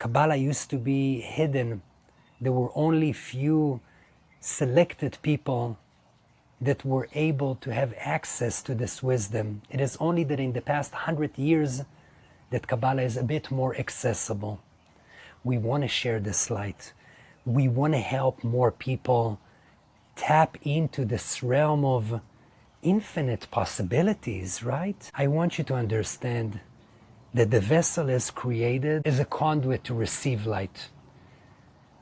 Kabbalah used to be hidden. There were only few selected people that were able to have access to this wisdom. It is only that in the past 100 years that Kabbalah is a bit more accessible. We want to share this light. We want to help more people tap into this realm of infinite possibilities, right? I want you to understand that the vessel is created as a conduit to receive light.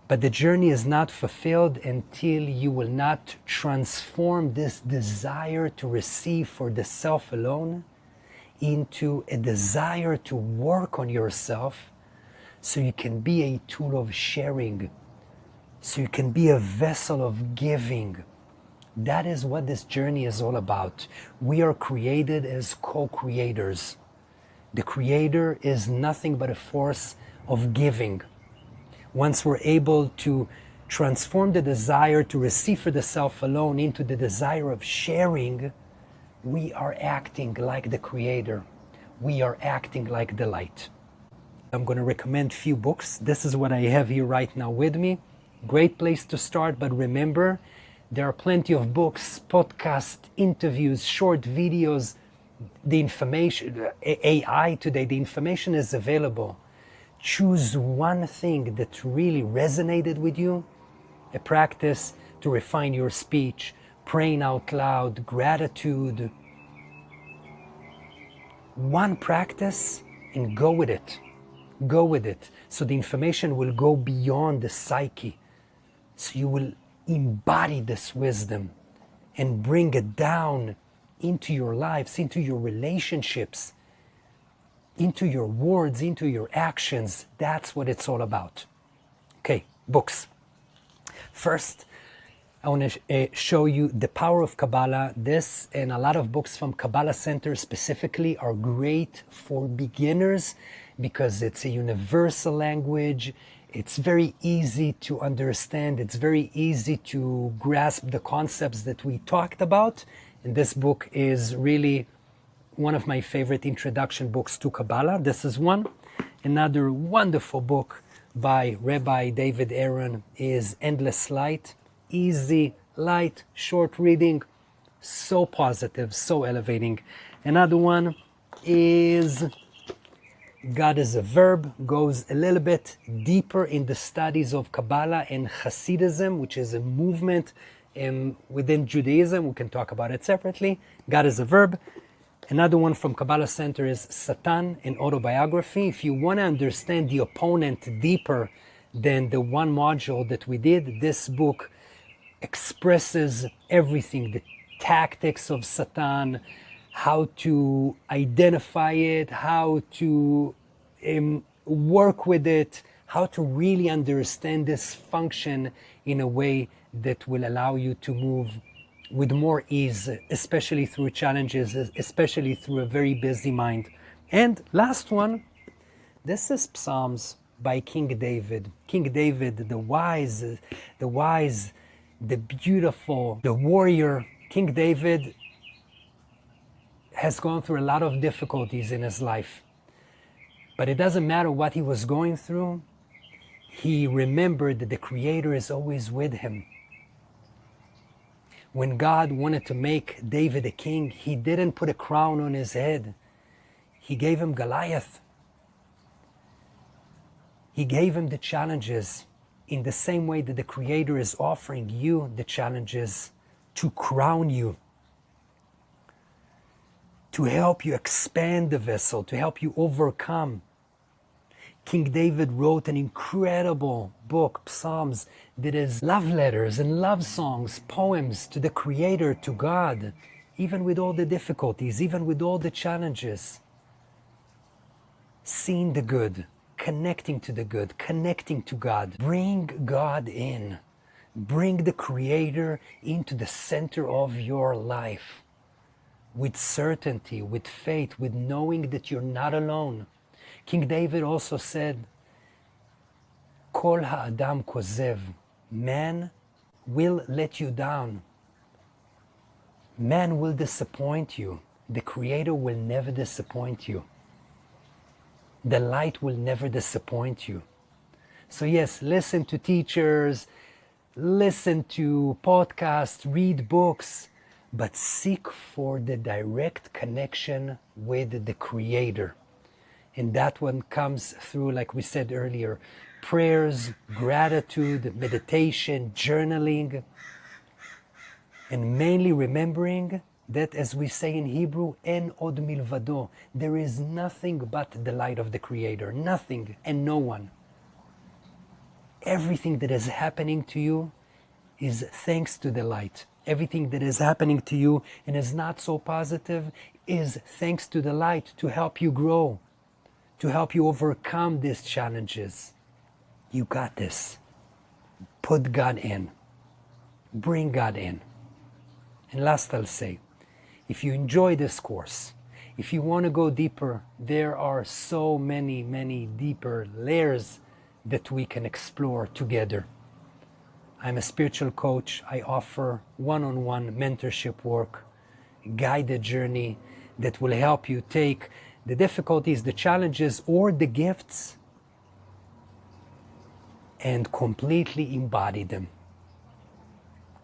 But the journey is not fulfilled until you will not transform this desire to receive for the self alone into a desire to work on yourself so you can be a tool of sharing, so you can be a vessel of giving. That is what this journey is all about. We are created as co-creators. The Creator is nothing but a force of giving. Once we're able to transform the desire to receive for the self alone into the desire of sharing, we are acting like the Creator. We are acting like the light. I'm going to recommend few books. This is what I have here right now with me. Great place to start, but remember, there are plenty of books, podcasts, interviews, short videos, the information, AI today, the information is available. Choose one thing that really resonated with you, a practice to refine your speech, praying out loud, gratitude. One practice and go with it. Go with it. So the information will go beyond the psyche. So you will embody this wisdom and bring it down into your lives, into your relationships, into your words, into your actions. That's what it's all about. Okay, books. First, I want to show you the power of Kabbalah. This and a lot of books from Kabbalah Center specifically are great for beginners because it's a universal language. It's very easy to understand. It's very easy to grasp the concepts that we talked about. And this book is really one of my favorite introduction books to Kabbalah. This is one. Another wonderful book by Rabbi David Aaron is Endless Light. Easy, light, short reading, so positive, so elevating. Another one is God is a Verb, goes a little bit deeper in the studies of Kabbalah and Hasidism, which is a movement within Judaism. We can talk about it separately. God is a Verb. Another one from Kabbalah Center is Satan and Autobiography. If you want to understand the opponent deeper than the one module that we did, this book expresses everything, the tactics of Satan, how to identify it, how to work with it, how to really understand this function in a way that will allow you to move with more ease, especially through challenges, especially through a very busy mind. And last one, this is Psalms by King David. King David, the wise, the beautiful, the warrior. King David has gone through a lot of difficulties in his life. But it doesn't matter what he was going through. He remembered that the Creator is always with him. When God wanted to make David a king, he didn't put a crown on his head. He gave him Goliath. He gave him the challenges in the same way that the Creator is offering you the challenges to crown you, to help you expand the vessel, to help you overcome. King David wrote an incredible book, Psalms, that is love letters and love songs, poems to the Creator, to God, even with all the difficulties, even with all the challenges. Seeing the good, connecting to the good, connecting to God. Bring God in. Bring the Creator into the center of your life. With certainty, with faith, with knowing that you're not alone. King David also said, Kol ha'adam kozev, man will let you down. Man will disappoint you. The Creator will never disappoint you. The light will never disappoint you. So yes, listen to teachers, listen to podcasts, read books, but seek for the direct connection with the Creator. And that one comes through, like we said earlier, prayers, gratitude, meditation, journaling, and mainly remembering that, as we say in Hebrew, en od milvado, there is nothing but the light of the Creator, nothing and no one. Everything that is happening to you is thanks to the light. Everything that is happening to you and is not so positive is thanks to the light to help you grow, to help you overcome these challenges. You got this. Put God in. Bring God in. And last I'll say, if you enjoy this course, if you want to go deeper, there are so many, many deeper layers that we can explore together. I'm a spiritual coach. I offer one-on-one mentorship work, guided journey that will help you take the difficulties, the challenges, or the gifts and completely embody them.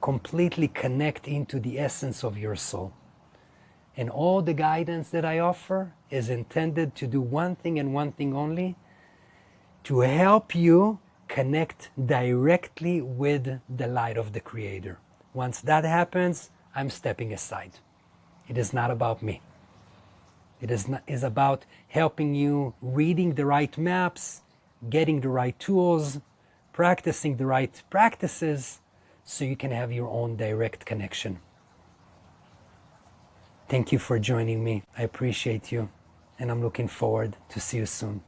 Completely connect into the essence of your soul. And all the guidance that I offer is intended to do one thing and one thing only, to help you connect directly with the light of the Creator. Once that happens, I'm stepping aside. It is not about me. It is about helping you reading the right maps, getting the right tools, practicing the right practices, so you can have your own direct connection. Thank you for joining me. I appreciate you, and I'm looking forward to see you soon.